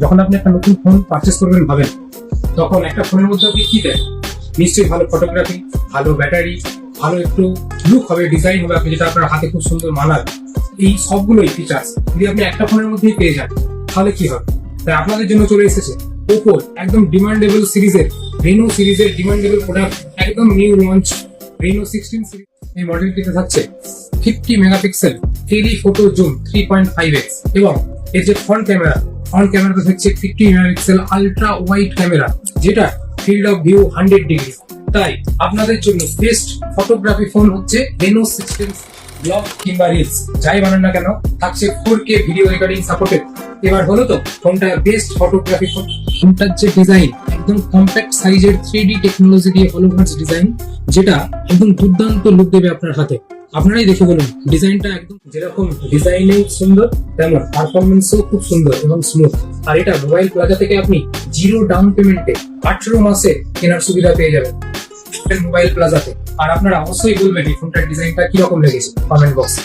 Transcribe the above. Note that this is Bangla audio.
যখন আপনি একটা নতুন ফোন পারচেস করবেন ভাবেন, তখন একটা ফোনের মধ্যে আপনি কি দেন? নিশ্চয়ই ভালো ফটোগ্রাফি, ভালো ব্যাটারি, ভালো একটু লুক হবে, ডিজাইন হবে, আপনি যেটা আপনার হাতে খুব সুন্দর মানাবে। এই সবগুলোই ফিচার্স যদি আপনি একটা ফোনের মধ্যেই পেয়ে যান, তাহলে কি হবে? তাই আপনাদের জন্য চলে এসেছে ওপোর একদম ডিমান্ডেবল সিরিজের, রেনো সিরিজের ডিমান্ডেবল প্রোডাক্ট, একদম নিউ লঞ্চ রেনো 16 সিরিজ। এই মডেলটিতে থাকছে 50 মেগাপিক্সেল টেলিফটো জুম 3.5x এবং এর যে ফ্রন্ট ক্যামেরাতে থাকছে 50 মেগাপিক্সেল আলট্রা ওয়াইড ক্যামেরা, যেটা ফিল্ড অফ ভিউ 100 ডিগ্রি। তাই আপনাদের জন্য বেস্ট ফটোগ্রাফি ফোন হচ্ছে রেনো 16। ব্লগ কিংবা রিলস যাই বানান না কেন, থাকছে 4K ভিডিও রেকর্ডিং সাপোর্টেড। এবার হলো তো ফোনটা বেস্ট ফটোগ্রাফি ফোন। ফোনটার যে ডিজাইন, একদম কম্প্যাক্ট সাইজের 3D টেকনোলজি দিয়ে হলোভার্স ডিজাইন, যেটা একদম দুর্দান্ত লুক দেবে আপনার হাতে। আপনারাই দেখে বলুন, ডিজাইনটা একদম যেরকম ডিজাইনেও সুন্দর, তেমন পারফরমেন্সও খুব সুন্দর এবং স্মুথ। আর এটা মোবাইল প্লাজা থেকে আপনি 0 ডাউন পেমেন্টে 18 মাসে কেনার সুবিধা পেয়ে যাবেন মোবাইল প্লাজাতে। আর আপনারা অবশ্যই বলবেন এই ফোনটার ডিজাইনটা কিরকম লেগেছে কমেন্ট বক্সে।